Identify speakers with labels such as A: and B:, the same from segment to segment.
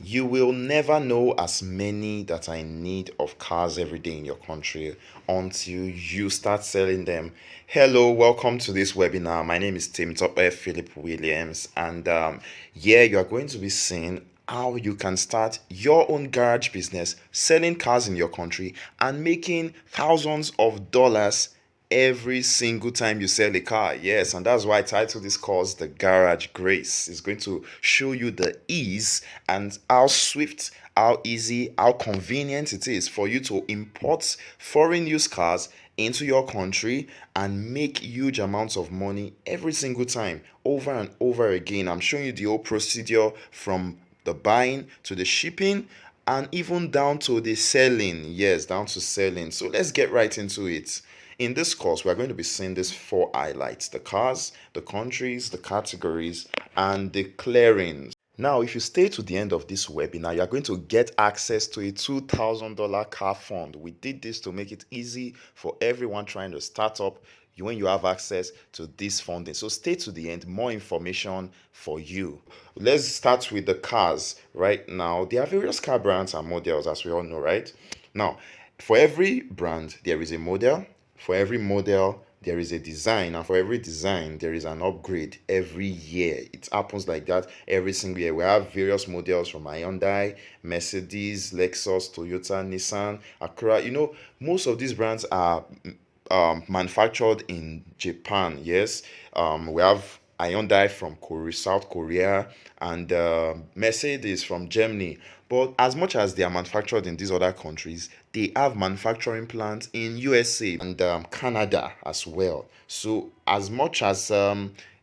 A: You will never know as many that are in need of cars every day in your country until you start selling them. Hello, welcome to this webinar. My name is Tim Topper Philip Williams, and you are going to be seeing how you can start your own garage business selling cars in your country and making thousands of dollars every single time you sell a car. Yes, and that's why I titled this course The Garage Grace. It's going to show you the ease and how swift, how easy, how convenient it is for you to import foreign used cars into your country and make huge amounts of money every single time, over and over again. I'm showing you the whole procedure from the buying to the shipping and even down to the selling. Yes, down to selling. So let's get right into it. In this course, we're going to be seeing these four highlights: the cars, the countries, the categories, and the clearings. Now, if you stay to the end of this webinar, you're going to get access to a $2,000 car fund. We did this to make it easy for everyone trying to start up when you have access to this funding. So stay to the end, more information for you. Let's start with the cars right now. There are various car brands and models, as we all know, right? Now, for every brand, there is a model. For every model, there is a design, and for every design, there is an upgrade every year. It happens like that every single year. We have various models from Hyundai, Mercedes, Lexus, Toyota, Nissan, Acura. Most of these brands are manufactured in Japan. Yes, we have Hyundai from South Korea, and Mercedes from Germany. But as much as they are manufactured in these other countries, they have manufacturing plants in USA and Canada as well. So as much as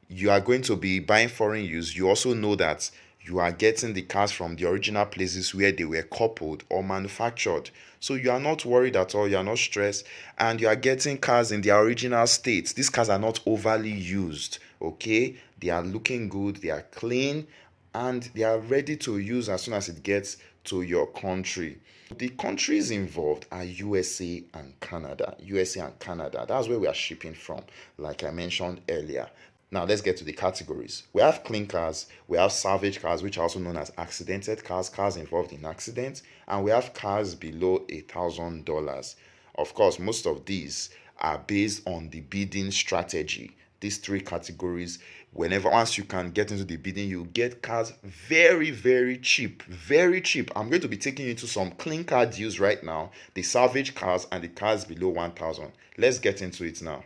A: you are going to be buying foreign use, you also know that you are getting the cars from the original places where they were coupled or manufactured. So you are not worried at all, you are not stressed, and you are getting cars in their original states. These cars are not overly used, okay? They are looking good, they are clean, and they are ready to use as soon as it gets to your country. The countries involved are USA and Canada. USA and Canada. That's where we are shipping from, like I mentioned earlier. Now let's get to the categories. We have clean cars, we have salvage cars, which are also known as accidented cars, cars involved in accidents, and we have cars below $1,000. Of course, most of these are based on the bidding strategy. These three categories, whenever once you can get into the bidding, you get cars very, very cheap. Very cheap. I'm going to be taking you into some clean car deals right now, the salvage cars and the cars below 1,000. Let's get into it now.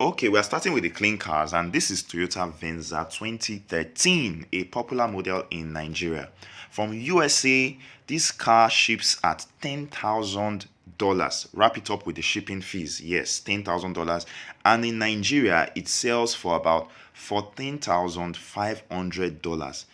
A: Okay, we are starting with the clean cars, and this is Toyota Venza 2013, a popular model in Nigeria. From USA, this car ships at $10,000. Wrap it up with the shipping fees. Yes, $10,000. And in Nigeria, it sells for about $14,500.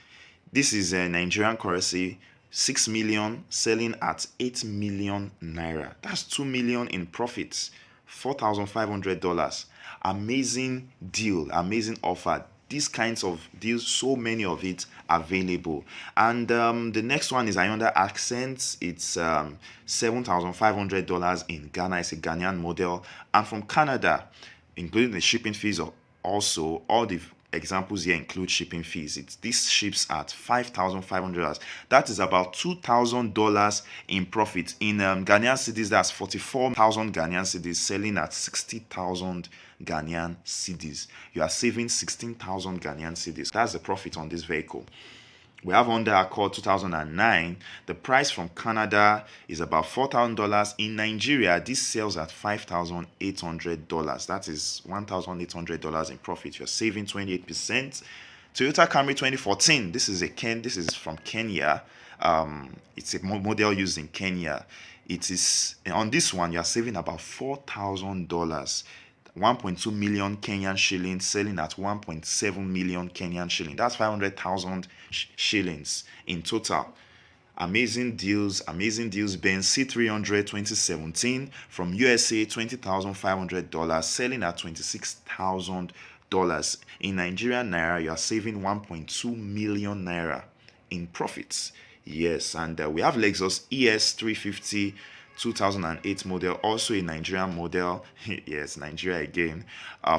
A: This is a Nigerian currency, 6 million selling at 8 million naira. That's 2 million in profits. $4,500. Amazing deal, amazing offer. These kinds of deals, so many of it available. And the next one is Hyundai Accent. It's $7,500 in Ghana. It's a Ghanaian model. And from Canada, including the shipping fees, also all the examples here include shipping fees. This ships at $5,500. That is about $2,000 in profit. In Ghanaian cedis, that's 44,000 Ghanaian cedis, selling at 60,000 Ghanaian cedis. You are saving 16,000 Ghanaian cedis. That's the profit on this vehicle. We have Honda Accord 2009. The price from Canada is about $4,000. In Nigeria, this sells at $5,800. That is $1,800 in profit. You're saving 28%. Toyota Camry 2014. This is from Kenya. It's a model used in Kenya. It is on this one, you're saving about $4,000. 1.2 million Kenyan shillings, selling at 1.7 million Kenyan shillings. That's 500,000 shillings in total. Amazing deals, amazing deals. Benz C300 2017 from USA, $20,500, selling at $26,000. In Nigerian naira, you are saving 1.2 million naira in profits. Yes, and we have Lexus ES350 2008 model, also a Nigerian model. Yes, Nigeria again.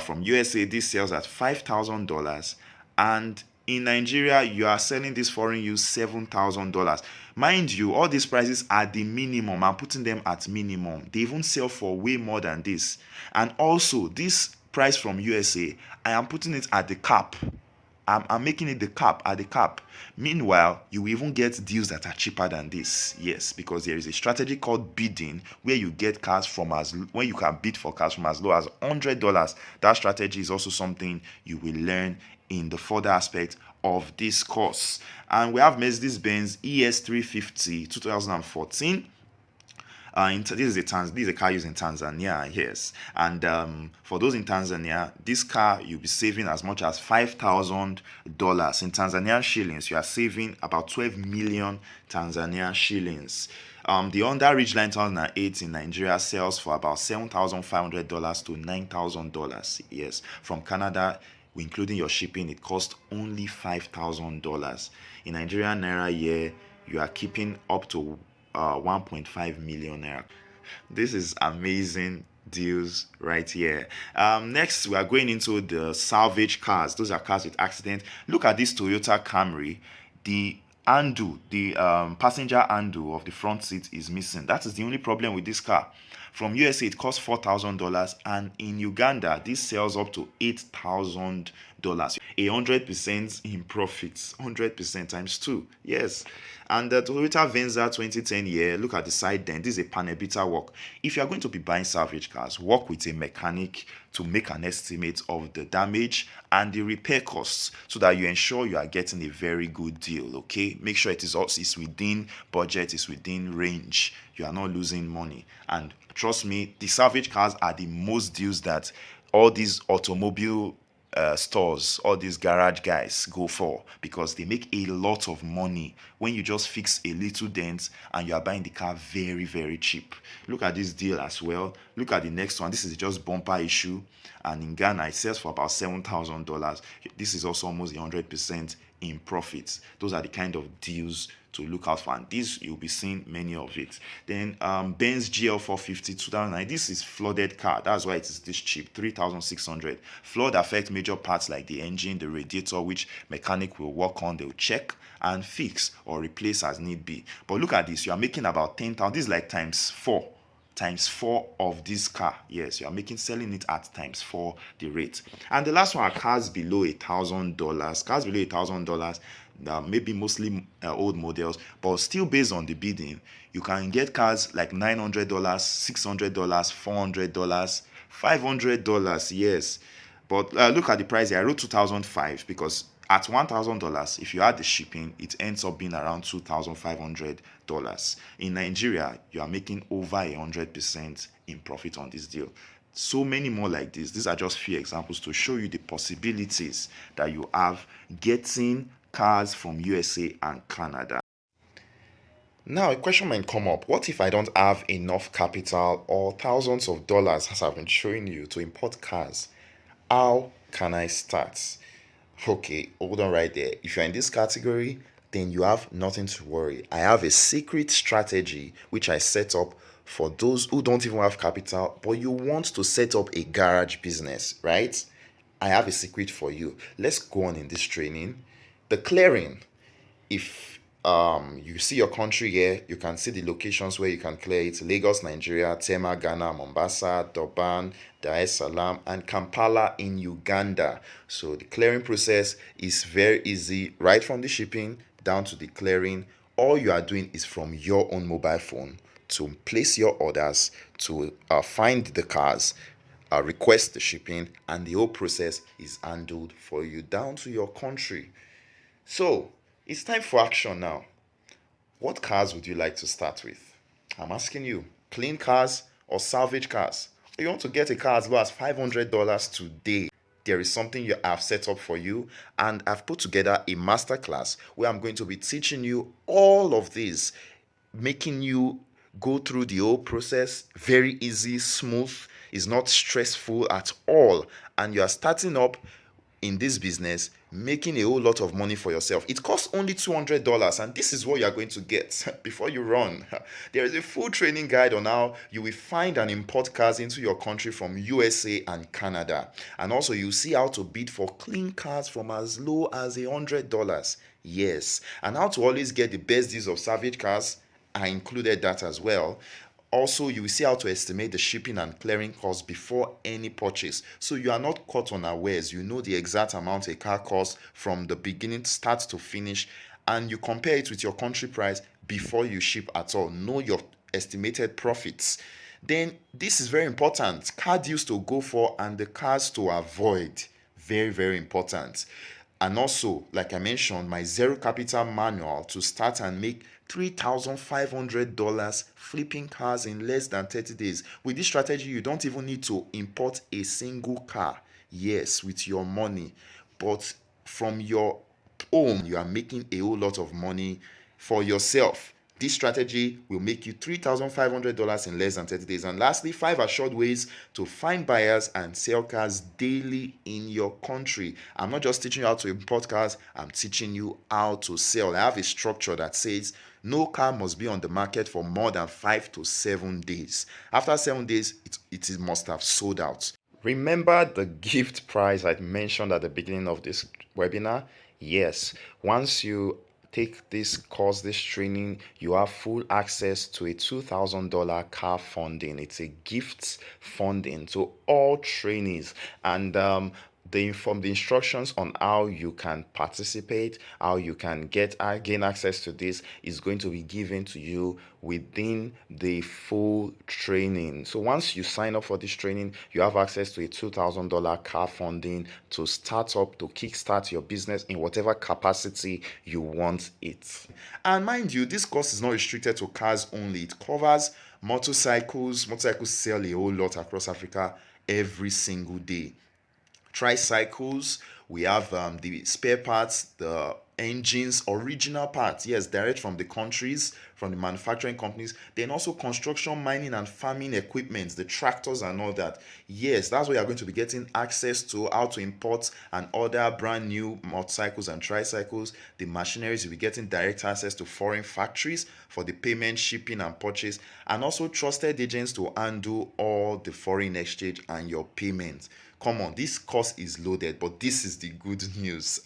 A: From USA, this sells at $5,000, and In Nigeria, you are selling this foreign use $7,000. Mind you, all these prices are the minimum. I'm putting them at minimum. They even sell for way more than this. And also, this price from USA, I am putting it at the cap. I'm making it the cap at the cap. Meanwhile, you will even get deals that are cheaper than this. Yes, because there is a strategy called bidding where you get cars from when you can bid for cars from as low as $100. That strategy is also something you will learn in the further aspect of this course. And we have Mercedes-Benz ES350 2014. This is a car used in Tanzania, yes. And for those in Tanzania, this car you'll be saving as much as $5,000 in Tanzanian shillings. You are saving about 12 million Tanzanian shillings. The Honda Ridgeline 2008 in Nigeria sells for about $7,500 to $9,000. Yes, from Canada, including your shipping, it costs only $5,000. In Nigerian naira, yeah, you are keeping up to 1.5 million naira. This is amazing deals right here. Next, we are going into the salvage cars. Those are cars with accident. Look at this Toyota Camry. The handle, the passenger handle of the front seat is missing. That is the only problem with this car. From USA, it costs $4,000, and in Uganda, this sells up to $8,000. 100% in profits, 100% times two. Yes. And the Toyota Venza 2010 year, look at the side dent. This is a panel work. If you are going to be buying salvage cars, work with a mechanic to make an estimate of the damage and the repair costs so that you ensure you are getting a very good deal. Okay, make sure it's within budget, it's within range. You are not losing money. And trust me, the salvage cars are the most deals that all these automobile stores, all these garage guys go for, because they make a lot of money when you just fix a little dent and you are buying the car very, very cheap. Look at this deal as well. Look at the next one. This is just bumper issue, and in Ghana it sells for about $7,000. This is also almost 100% in profits. Those are the kind of deals to look out for, and this you'll be seeing many of it. Then Benz GL450 2009. This is flooded car. That's why it is this cheap, 3,600. Flood affects major parts like the engine, the radiator, which mechanic will work on. They'll check and fix or replace as need be. But look at this. You are making about 10,000. This is like times four of this car. Yes, you are selling it at times four the rate. And the last one are cars below $1,000. Cars below $1,000, maybe mostly old models, but still based on the bidding, you can get cars like $900, $600, $400, $500. Yes, but look at the price here. I wrote 2005 because at $1,000, if you add the shipping, it ends up being around $2,500. In Nigeria, you are making over 100% in profit on this deal. So many more like this. These are just few examples to show you the possibilities that you have getting cars from USA and Canada. Now, a question might come up. What if I don't have enough capital or thousands of dollars, as I've been showing you, to import cars? How can I start? Okay, hold on right there. If you're in this category, then you have nothing to worry. I have a secret strategy which I set up for those who don't even have capital, but you want to set up a garage business, right? I have a secret for you. Let's go on in this training. The clearing. If you see your country here, you can see the locations where you can clear it: Lagos, Nigeria; Tema, Ghana; Mombasa; Durban, Dar es Salaam, and Kampala in Uganda. So the clearing process is very easy, right from the shipping down to the clearing. All you are doing is from your own mobile phone to place your orders, to find the cars, request the shipping, and the whole process is handled for you down to your country. So it's time for action now. What cars would you like to start with? I'm asking you, clean cars or salvage cars? You want to get a car as low as $500 today? There is something you have set up for you, and I've put together a masterclass where I'm going to be teaching you all of this, making you go through the whole process very easy, smooth. It's not stressful at all, and you are starting up in this business making a whole lot of money for yourself. It costs only $200, and this is what you are going to get before you run. There is a full training guide on how you will find and import cars into your country from USA and Canada. And also, you see how to bid for clean cars from as low as $100. Yes, and how to always get the best deals of salvage cars. I included that as well. Also, you will see how to estimate the shipping and clearing costs before any purchase. So you are not caught unawares. You know the exact amount a car costs from the beginning, start to finish, and you compare it with your country price before you ship at all. Know your estimated profits. Then, this is very important. Car deals to go for and the cars to avoid. Very, very important. And also, like I mentioned, my zero capital manual to start and make $3,500 flipping cars in less than 30 days. With this strategy, you don't even need to import a single car. Yes, with your money, but from your home, you are making a whole lot of money for yourself. This strategy will make you $3,500 in less than 30 days. And lastly, 5 assured ways to find buyers and sell cars daily in your country. I'm not just teaching you how to import cars, I'm teaching you how to sell. I have a structure that says no car must be on the market for more than 5 to 7 days. After 7 days, it must have sold out. Remember the gift prize I mentioned at the beginning of this webinar? Yes, once you take this course, this training, you have full access to a $2,000 car funding. It's a gift funding to all trainees, and the instructions on how you can participate, how you can gain access to this is going to be given to you within the full training. So once you sign up for this training, you have access to a $2,000 car funding to start up, to kickstart your business in whatever capacity you want it. And mind you, this course is not restricted to cars only. It covers motorcycles. Motorcycles sell a whole lot across Africa every single day. Tricycles, we have the spare parts, the engines, original parts, yes, direct from the countries, from the manufacturing companies. Then also construction, mining, and farming equipment, the tractors and all that. Yes, that's where you're going to be getting access to how to import and order brand new motorcycles and tricycles. The machineries, you'll be getting direct access to foreign factories for the payment, shipping, and purchase, and also trusted agents to handle all the foreign exchange and your payments. Come on, this course is loaded, but this is the good news.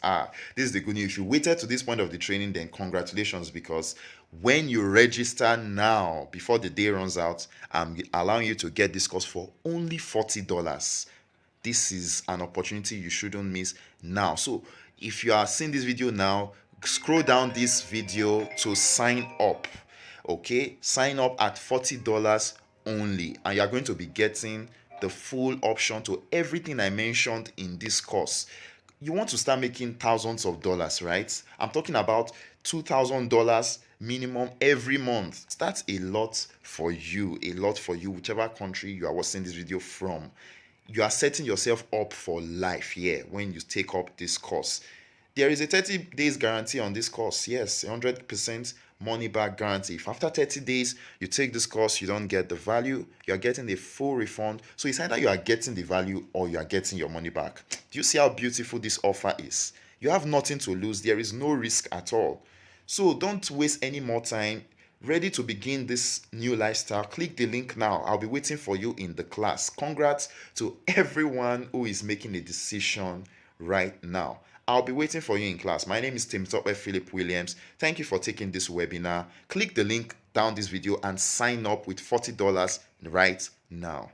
A: This is the good news. If you waited to this point of the training, then congratulations, because when you register now, before the day runs out, I'm allowing you to get this course for only $40. This is an opportunity you shouldn't miss now. So if you are seeing this video now, scroll down this video to sign up. Okay, sign up at $40 only, and you're going to be getting the full option to everything I mentioned in this course. You want to start making thousands of dollars, right? I'm talking about $2,000 minimum every month. That's a lot for you, whichever country you are watching this video from. You are setting yourself up for life here when you take up this course. There is a 30 days guarantee on this course. Yes, 100% money back guarantee. If after 30 days you take this course, you don't get the value, you are getting a full refund. So it's either you are getting the value or you are getting your money back. Do you see how beautiful this offer is? You have nothing to lose. There is no risk at all. So don't waste any more time. Ready to begin this new lifestyle? Click the link now. I'll be waiting for you in the class. Congrats to everyone who is making a decision right now. I'll be waiting for you in class. My name is Temitope Philip Williams. Thank you for taking this webinar. Click the link down this video and sign up with $40 right now.